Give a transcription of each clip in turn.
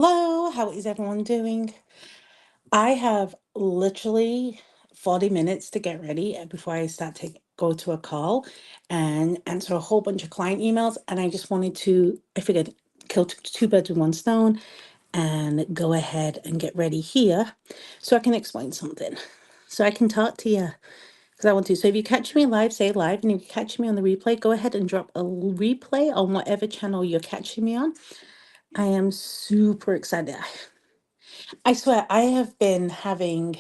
Hello, how is everyone doing? I have literally 40 minutes to get ready before I start to go to a call and answer a whole bunch of client emails. And I figured kill two birds with one stone and go ahead and get ready here so I can explain something. So I can talk to you because I want to. So if you catch me live, say live. And if you catch me on the replay, go ahead and drop a replay on whatever channel you're catching me on. I am super excited. I swear, I have been having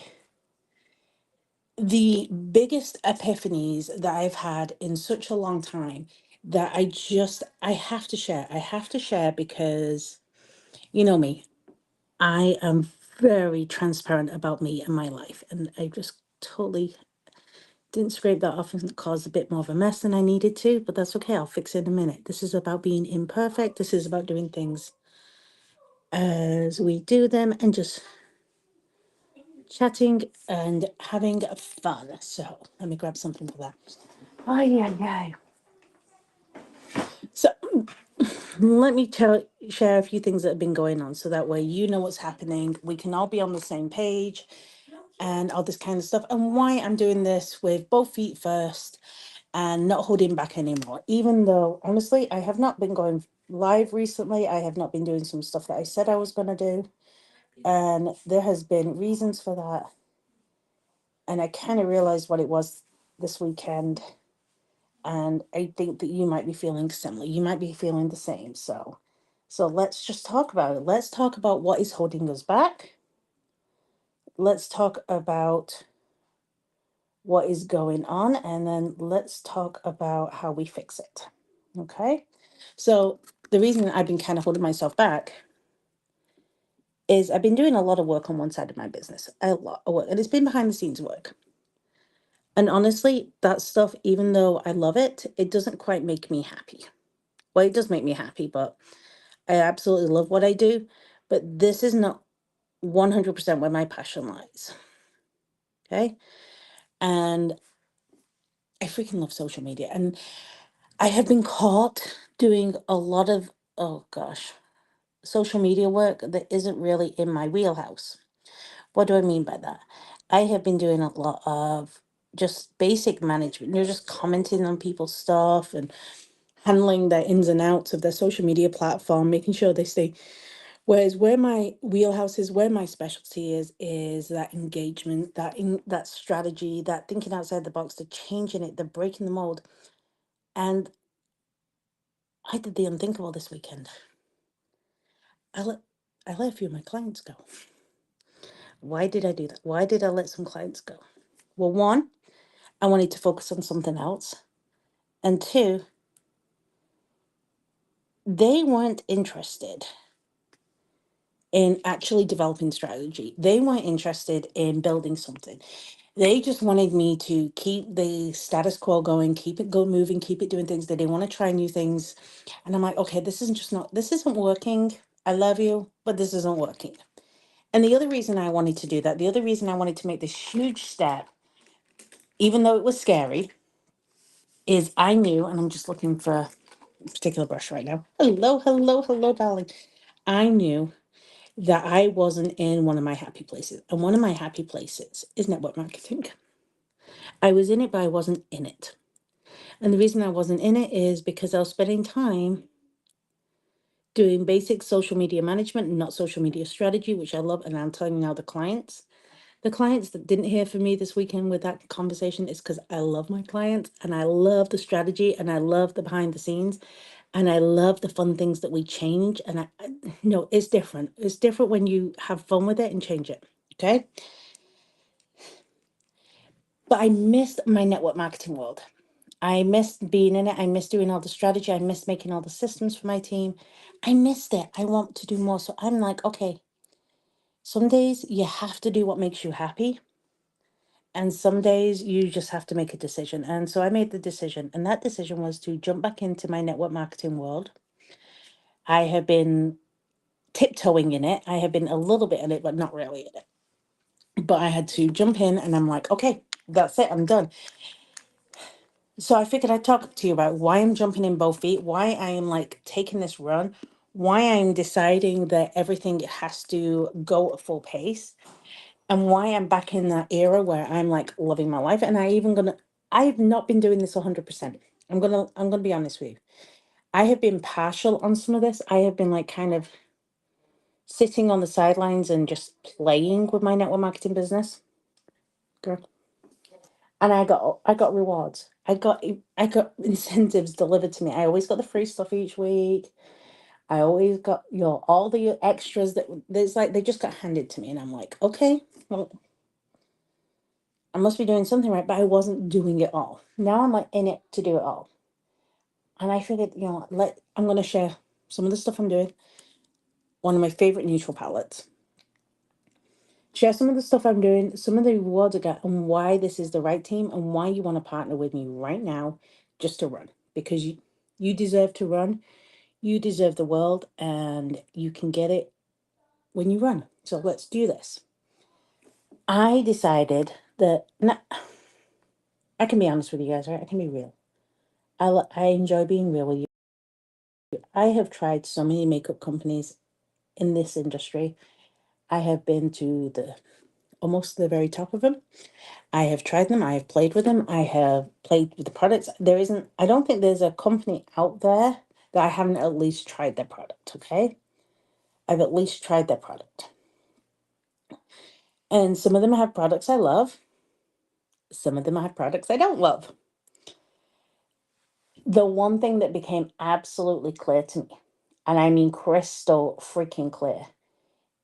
the biggest epiphanies that I've had in such a long time that I have to share. I have to share because you know me, I am very transparent about me and my life. And I just totally didn't scrape that off and caused a bit more of a mess than I needed to, but that's okay. I'll fix it in a minute. This is about being imperfect. This is about doing things as we do them and just chatting and having fun. So let me grab something for that. Oh, yeah, yeah. So let me share a few things that have been going on so that way you know what's happening. We can all be on the same page and all this kind of stuff. And why I'm doing this with both feet first and not holding back anymore. Even though, honestly, I have not been going live recently. I have not been doing some stuff that I said I was going to do. And there has been reasons for that. And I kind of realized what it was this weekend. And I think that you might be feeling similar. You might be feeling the same. So let's just talk about it. Let's talk about what is holding us back. Let's talk about what is going on, and then let's talk about how we fix it. Okay? So the reason I've been kind of holding myself back is I've been doing a lot of work on one side of my business. A lot of work. And it's been behind the scenes work. And honestly, that stuff, even though I love it, it doesn't quite make me happy. Well, it does make me happy, but I absolutely love what I do. But this is not 100% where my passion lies. Okay. And I freaking love social media. And I have been caught doing a lot of, oh gosh, social media work that isn't really in my wheelhouse. What do I mean by that? I have been doing a lot of just basic management, just commenting on people's stuff and handling the ins and outs of their social media platform, making sure they stay. Whereas where my wheelhouse is, where my specialty is that engagement, that strategy, that thinking outside the box, the changing it, the breaking the mold. And I did the unthinkable this weekend. I let I let a few of my clients go. Why did I do that? Why did I let some clients go? Well, one, I wanted to focus on something else. And two, they weren't interested in actually developing strategy. They weren't interested in building something. They just wanted me to keep the status quo going, keep it moving, keep it doing things. They didn't want to try new things. And I'm like, okay, this isn't working. I love you, but this isn't working. And the other reason I wanted to do that, the other reason I wanted to make this huge step, even though it was scary, is I knew, and I'm just looking for a particular brush right now. Hello, hello, hello, darling. I knew that I wasn't in one of my happy places. And one of my happy places is network marketing. I was in it, but I wasn't in it. And the reason I wasn't in it is because I was spending time doing basic social media management and not social media strategy, which I love. And I'm telling you now, the clients that didn't hear from me this weekend with that conversation is because I love my clients and I love the strategy and I love the behind the scenes and I love the fun things that we change. And no, it's different. It's different when you have fun with it and change it. Okay. But I missed my network marketing world. I missed being in it. I missed doing all the strategy. I missed making all the systems for my team. I missed it. I want to do more. So I'm like, okay, some days you have to do what makes you happy. And some days you just have to make a decision. And so I made the decision. And that decision was to jump back into my network marketing world. I have been tiptoeing in it. I have been a little bit in it, but not really in it. But I had to jump in and I'm like, okay, that's it. I'm done. So I figured I'd talk to you about why I'm jumping in both feet, why I am like taking this run, why I'm deciding that everything has to go at full pace, and why I'm back in that era where I'm like loving my life. And I've not been doing this 100%. I'm gonna be honest with you. I have been partial on some of this. I have been like kind of sitting on the sidelines and just playing with my network marketing business. Girl. And I got rewards. I got incentives delivered to me. I always got the free stuff each week. I always got, all the extras that there's like they just got handed to me, and I'm like, okay, well, I must be doing something right, but I wasn't doing it all. Now I'm like in it to do it all. And I figured, I'm gonna share some of the stuff I'm doing. One of my favorite neutral palettes. Share some of the stuff I'm doing, some of the rewards I got, and why this is the right team, and why you want to partner with me right now just to run. Because you deserve to run, you deserve the world, and you can get it when you run. So let's do this. I decided that I can be honest with you guys, right? I can be real. I enjoy being real with you. I have tried so many makeup companies in this industry. I have been to the almost the very top of them. I have tried them. I have played with them. I have played with the products. I don't think there's a company out there that I haven't at least tried their product. Okay. I've at least tried their product. And some of them have products I love. Some of them have products I don't love. The one thing that became absolutely clear to me, and I mean crystal freaking clear,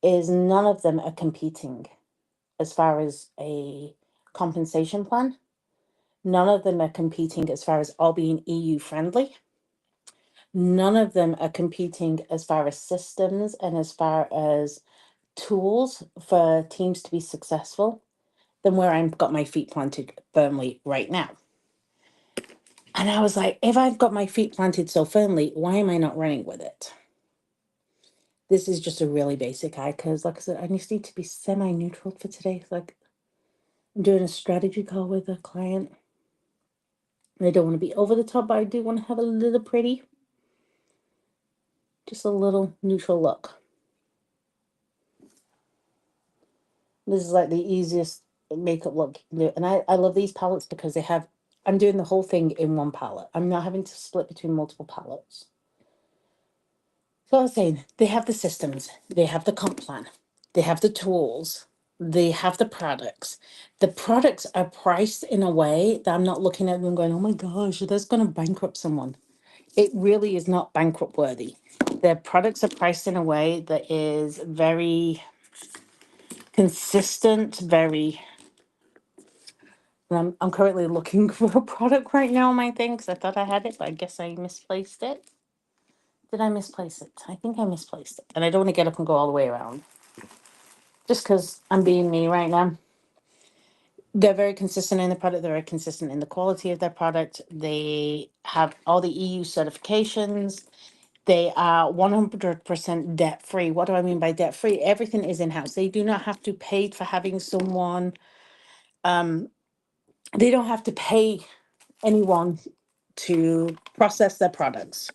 is none of them are competing as far as a compensation plan. None of them are competing as far as all being EU friendly. None of them are competing as far as systems and as far as tools for teams to be successful than where I've got my feet planted firmly right now. And I was like, if I've got my feet planted so firmly, why am I not running with it? This is just a really basic eye because, like I said, I just need to be semi-neutral for today. Like, I'm doing a strategy call with a client. I don't want to be over the top, but I do want to have a little pretty, just a little neutral look. This is like the easiest makeup look you can do. And I love these palettes because I'm doing the whole thing in one palette. I'm not having to split between multiple palettes. So I was saying, they have the systems, they have the comp plan, they have the tools, they have the products. The products are priced in a way that I'm not looking at them going, oh my gosh, that's going to bankrupt someone. It really is not bankrupt worthy. Their products are priced in a way that is very consistent, very. I'm currently looking for a product right now on my thing because I thought I had it, but I guess I misplaced it. Did I misplace it? I think I misplaced it. And I don't want to get up and go all the way around. Just because I'm being me right now. They're very consistent in the product. They're very consistent in the quality of their product. They have all the EU certifications. They are 100% debt free. What do I mean by debt free? Everything is in house. They do not have to pay for having someone. They don't have to pay anyone to process their products.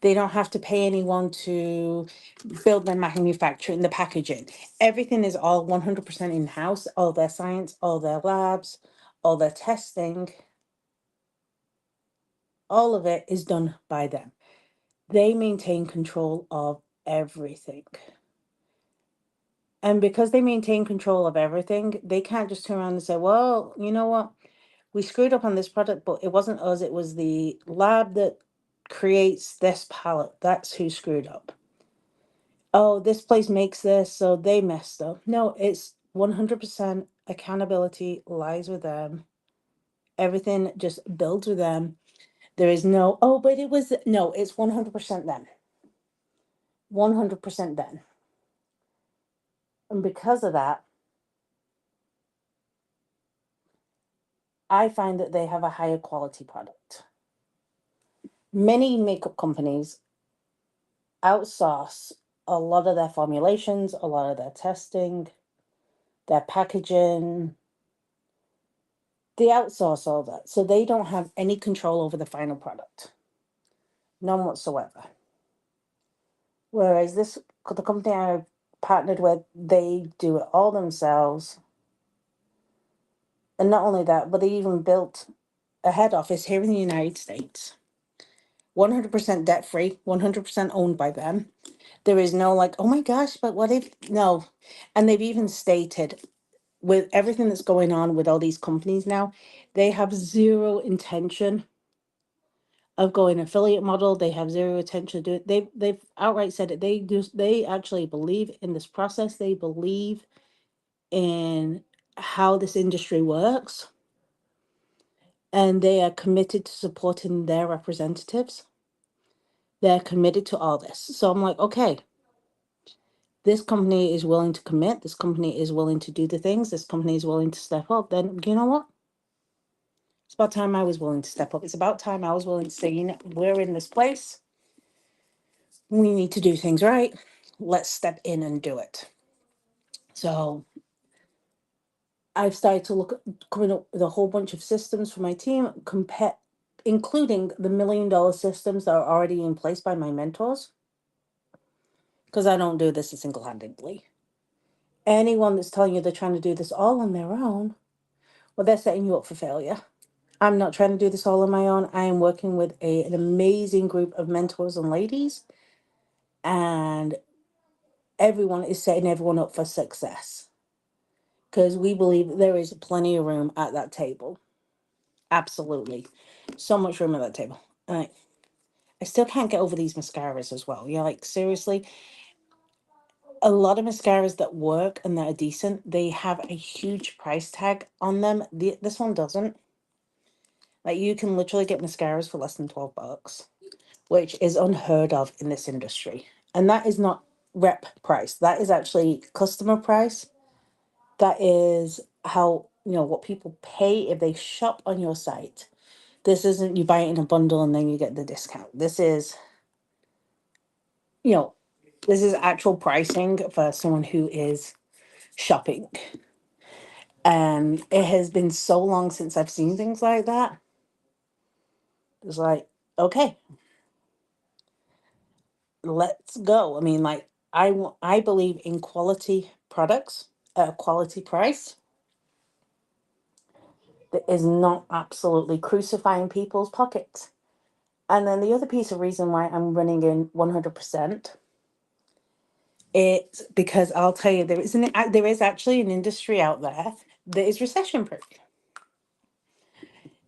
They don't have to pay anyone to build their manufacturing, the packaging. Everything is all 100% in house. All their science, all their labs, all their testing, all of it is done by them. They maintain control of everything. And because they maintain control of everything, they can't just turn around and say, well, you know what? We screwed up on this product, but it wasn't us. It was the lab that creates this palette. That's who screwed up. Oh, this place makes this, so they messed up. No, it's 100% accountability lies with them. Everything just builds with them. There is no, oh, but it was, no, it's 100% them. 100% them. And because of that, I find that they have a higher quality product. Many makeup companies outsource a lot of their formulations, a lot of their testing, their packaging. They outsource all that. So they don't have any control over the final product. None whatsoever. Whereas the company I partnered with, they do it all themselves. And not only that, but they even built a head office here in the United States, 100% debt free, 100% owned by them. There is no like, oh my gosh, but what if, no. And they've even stated with everything that's going on with all these companies now, they have zero intention of going affiliate model. They have zero intention to do it. They've outright said it. They actually believe in this process. They believe in how this industry works, and they are committed to supporting their representatives. They're committed to all this. So I'm like, okay, this company is willing to commit. This company is willing to do the things. This company is willing to step up. Then you know what? It's about time I was willing to step up. It's about time I was willing to say, you know, we're in this place. We need to do things right. Let's step in and do it. So I've started to look at coming up with a whole bunch of systems for my team, including the $1 million systems that are already in place by my mentors. Because I don't do this single-handedly. Anyone that's telling you they're trying to do this all on their own, well, they're setting you up for failure. I'm not trying to do this all on my own. I am working with an amazing group of mentors and ladies, and everyone is setting everyone up for success because we believe there is plenty of room at that table. Absolutely. So much room at that table. I still can't get over these mascaras as well. Yeah, like seriously, a lot of mascaras that work and that are decent, they have a huge price tag on them. This one doesn't. Like you can literally get mascaras for less than $12, which is unheard of in this industry. And that is not rep price. That is actually customer price. That is how, you know, what people pay if they shop on your site. This isn't you buy it in a bundle and then you get the discount. This is, you know, this is actual pricing for someone who is shopping. And it has been so long since I've seen things like that. It's like, okay, let's go. I mean, like, I believe in quality products at a quality price that is not absolutely crucifying people's pockets. And then the other piece of reason why I'm running in 100%, it's because I'll tell you, there is actually an industry out there that is recession proof.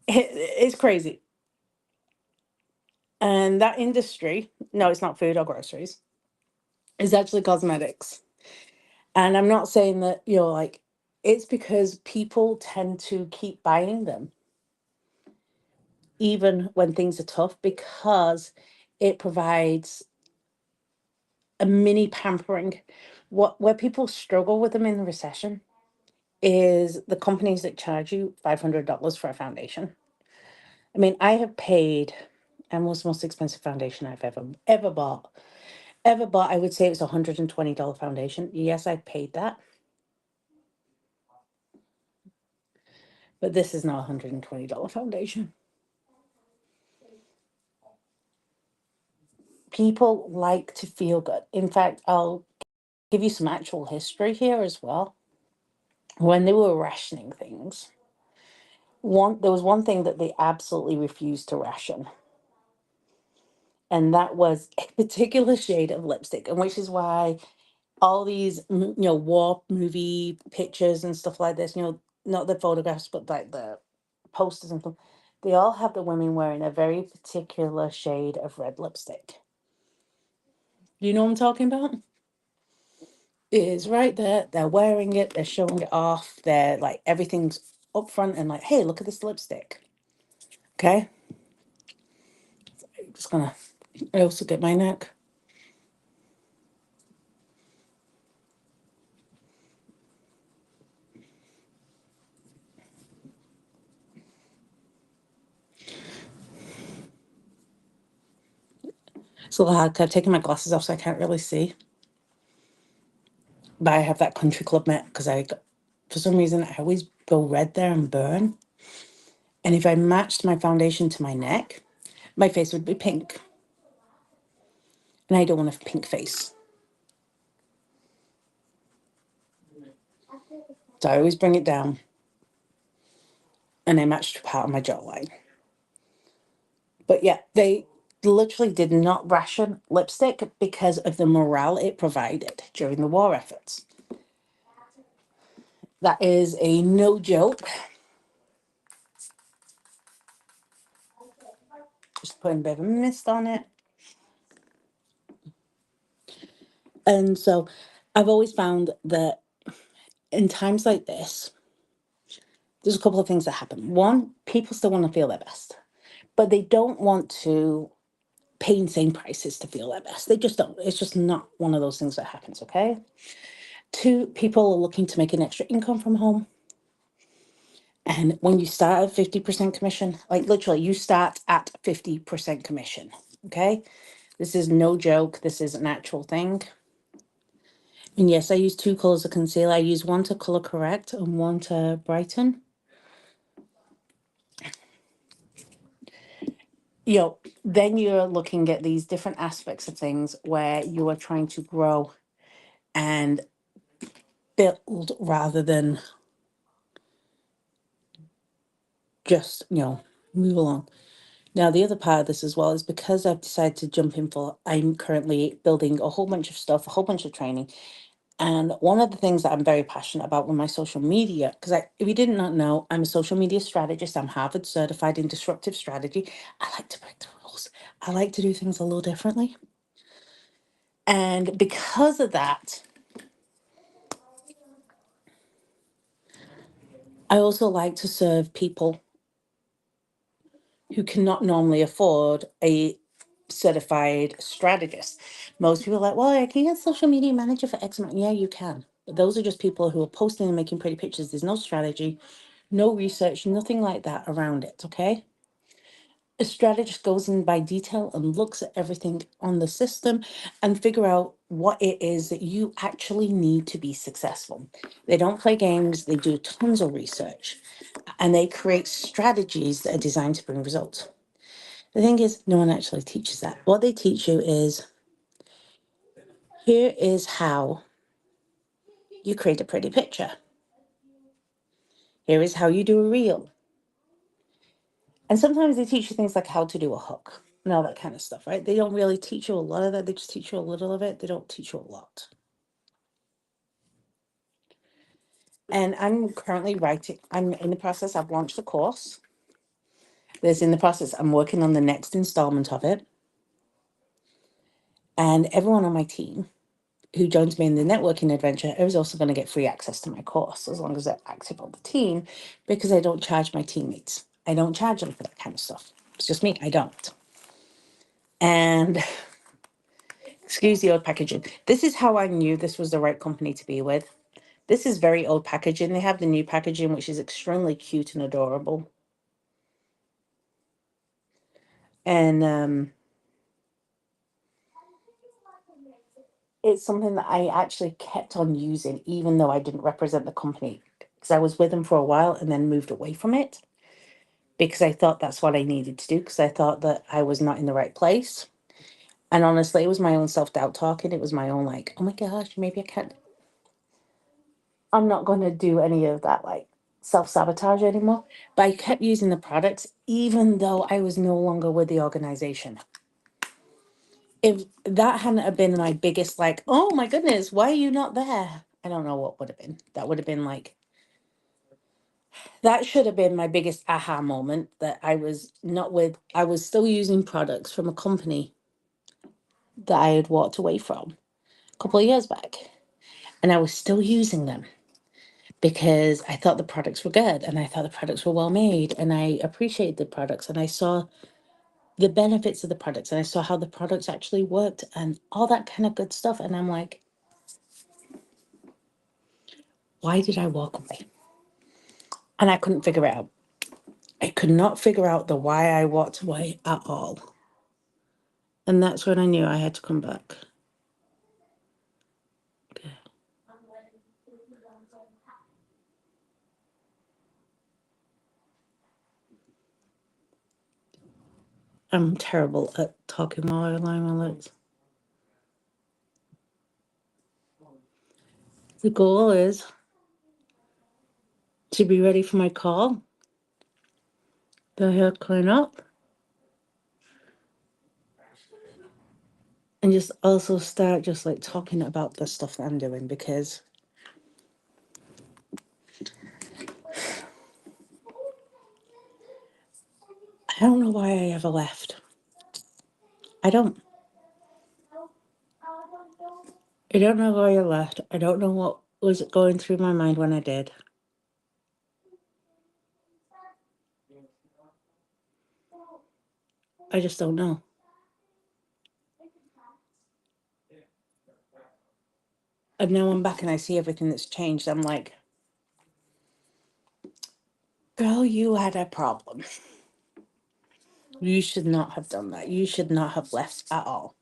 It's crazy. And that industry, no, it's not food or groceries, is actually cosmetics. And I'm not saying that, you know, like, it's because people tend to keep buying them, even when things are tough, because it provides a mini pampering. Where people struggle with them in the recession is the companies that charge you $500 for a foundation. I mean, I have paid, and was the most expensive foundation I've ever bought. Ever bought, I would say it was $120 foundation. Yes, I paid that. But this is not a $120 foundation. People like to feel good. In fact, I'll give you some actual history here as well. When they were rationing things, there was one thing that they absolutely refused to ration, and that was a particular shade of lipstick, and which is why all these you know, war movie pictures and stuff like this, you know, not the photographs but like the posters and stuff, they all have the women wearing a very particular shade of red lipstick. You know what I'm talking about? It is right there. They're wearing it. They're showing it off. They're like, everything's up front and like, hey, look at this lipstick. Okay. I'm just gonna, I also get my neck. It's a little hard 'cause I've taken my glasses off so I can't really see. But I have that country club met because for some reason, I always go red there and burn. And if I matched my foundation to my neck, my face would be pink. and I don't want a pink face. So I always bring it down, and I matched part of my jawline. But yeah, they literally did not ration lipstick because of the morale it provided during the war efforts. That is a no joke. Just putting a bit of a mist on it. And so I've always found that in times like this, there's a couple of things that happen. One, people still want to feel their best, but they don't want to pay insane prices to feel their best. They just don't. It's just not one of those things that happens, okay? Two, people are looking to make an extra income from home. And when you start at 50% commission, like literally you start at 50% commission, okay? This is no joke. This is an actual thing. And yes, I use two colors of concealer. I use one to color correct and one to brighten. Then you're looking at these different aspects of things where you are trying to grow and build rather than just, move along. Now, the other part of this as well is because I've decided to jump in I'm currently building a whole bunch of stuff, a whole bunch of training. And one of the things that I'm very passionate about with my social media, because if you did not know, I'm a social media strategist. I'm Harvard certified in disruptive strategy. I like to break the rules. I like to do things a little differently. And because of that, I also like to serve people who cannot normally afford a certified strategist. Most people are like, well, I can get a social media manager for X amount. Yeah, you can. But those are just people who are posting and making pretty pictures. There's no strategy, no research, nothing like that around it, okay? A strategist goes in by detail and looks at everything on the system and figure out what it is that you actually need to be successful. They don't play games, they do tons of research and they create strategies that are designed to bring results. The thing is, no one actually teaches that. What they teach you is here is how you create a pretty picture. Here is how you do a reel. And sometimes they teach you things like how to do a hook and all that kind of stuff, right? They don't really teach you a lot of that. They just teach you a little of it. They don't teach you a lot. And I'm currently I'm in the process, I've launched the course. I'm working on the next installment of it. And everyone on my team who joins me in the networking adventure is also going to get free access to my course as long as they're active on the team, because I don't charge my teammates. I don't charge them for that kind of stuff. It's just me. I don't. And excuse the old packaging. This is how I knew this was the right company to be with. This is very old packaging. They have the new packaging, which is extremely cute and adorable. And it's something that I actually kept on using, even though I didn't represent the company, because I was with them for a while and then moved away from it because I thought that's what I needed to do, because I thought that I was not in the right place. And honestly, it was my own self-doubt talking. It was my own like, oh my gosh, maybe I can't. I'm not going to do any of that like self-sabotage anymore. But I kept using the products even though I was no longer with the organization. If that hadn't have been my biggest like, oh my goodness, why are you not there? I don't know what would have been. That would have been like, that should have been my biggest aha moment, that I was still using products from a company that I had walked away from a couple of years back. And I was still using them because I thought the products were good and I thought the products were well made and I appreciated the products and I saw the benefits of the products and I saw how the products actually worked and all that kind of good stuff. And I'm like, why did I walk away? And I couldn't figure it out. I could not figure out the why I walked away at all. And that's when I knew I had to come back. Okay. I'm terrible at talking while I line my lips. The goal is to be ready for my call, the hair clean up, and just also start just like talking about the stuff that I'm doing, because I don't know why I ever left. I don't. I don't know why I left. I don't know what was going through my mind when I did. I just don't know. And now I'm back and I see everything that's changed. I'm like, girl, you had a problem. You should not have done that. You should not have left at all.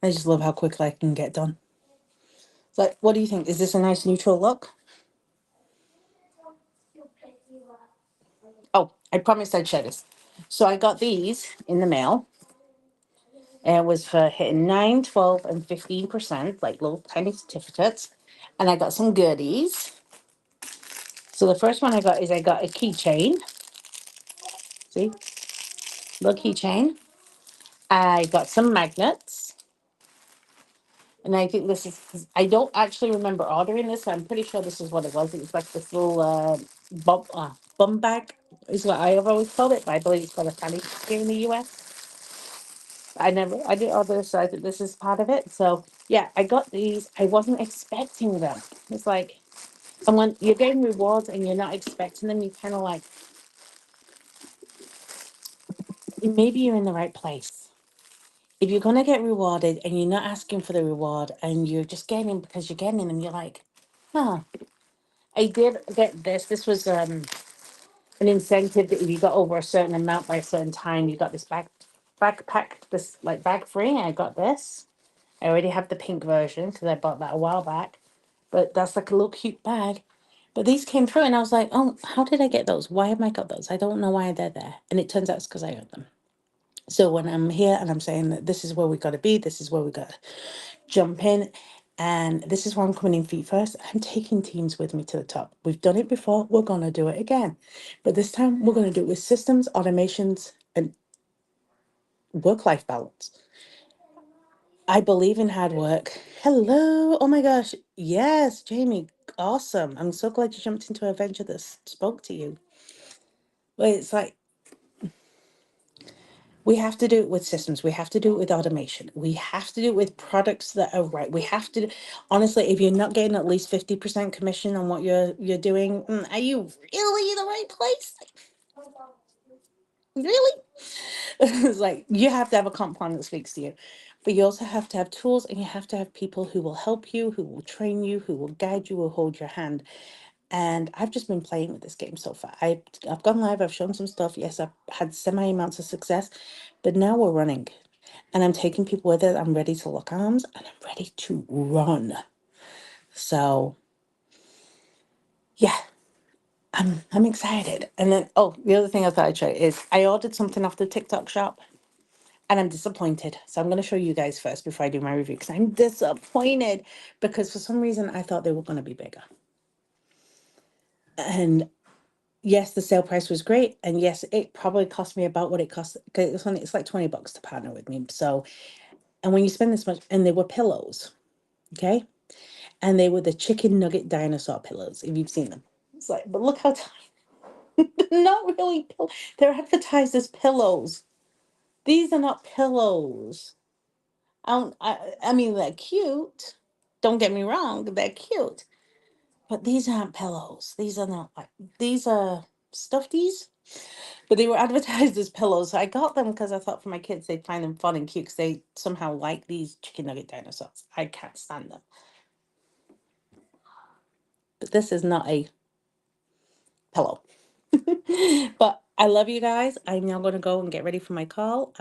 I just love how quickly I can get done. It's like, what do you think? Is this a nice neutral look? Oh, I promised I'd share this. So I got these in the mail. And it was for hitting 9, 12, and 15%, like little tiny certificates. And I got some goodies. So the first one I got is I got a keychain. See? Little keychain. I got some magnets. And I think this is, I don't actually remember ordering this, but I'm pretty sure this is what it was. It was like this little bum bag, is what I have always called it, but I believe it's called a fanny here in the US. I didn't order this, so I think this is part of it. So yeah, I got these. I wasn't expecting them. It's like, and when you're getting rewards and you're not expecting them, you kind of like, maybe you're in the right place. If you're gonna get rewarded and you're not asking for the reward and you're just getting because you're getting them and you're like, huh. I did get this. This was an incentive that if you got over a certain amount by a certain time, you got this backpack, this like bag free. I got this. I already have the pink version because I bought that a while back. But that's like a little cute bag. But these came through and I was like, oh, how did I get those? Why have I got those? I don't know why they're there. And it turns out it's because I earned them. So when I'm here and I'm saying that this is where we got to be, this is where we got to jump in, and this is where I'm coming in feet first, I'm taking teams with me to the top. We've done it before, we're going to do it again. But this time we're going to do it with systems, automations, and work-life balance. I believe in hard work. Hello. Oh my gosh. Yes, Jamie. Awesome. I'm so glad you jumped into a venture that spoke to you. But it's like, we have to do it with systems. We have to do it with automation. We have to do it with products that are right. We have to, honestly, if you're not getting at least 50% commission on what you're doing, are you really in the right place? Really? It's like you have to have a comp plan that speaks to you. But you also have to have tools and you have to have people who will help you, who will train you, who will guide you, will hold your hand. And I've just been playing with this game so far. I've gone live, I've shown some stuff. Yes, I've had semi amounts of success, but now we're running. And I'm taking people with it. I'm ready to lock arms and I'm ready to run. So yeah, I'm excited. And then the other thing I thought I'd show you is I ordered something off the TikTok shop and I'm disappointed. So I'm going to show you guys first before I do my review because I'm disappointed because for some reason I thought they were going to be bigger. And yes, the sale price was great. And yes, it probably cost me about what it cost. Because it's like $20 to partner with me. So, and when you spend this much, and they were pillows, okay? And they were the chicken nugget dinosaur pillows, if you've seen them. It's like, but look how tiny. They're not really they're advertised as pillows. These are not pillows. I mean, they're cute. Don't get me wrong, they're cute. But these aren't pillows. These are not like, these are stuffies. But they were advertised as pillows. So I got them because I thought for my kids they'd find them fun and cute because they somehow like these chicken nugget dinosaurs. I can't stand them. But this is not a pillow. But I love you guys. I'm now going to go and get ready for my call.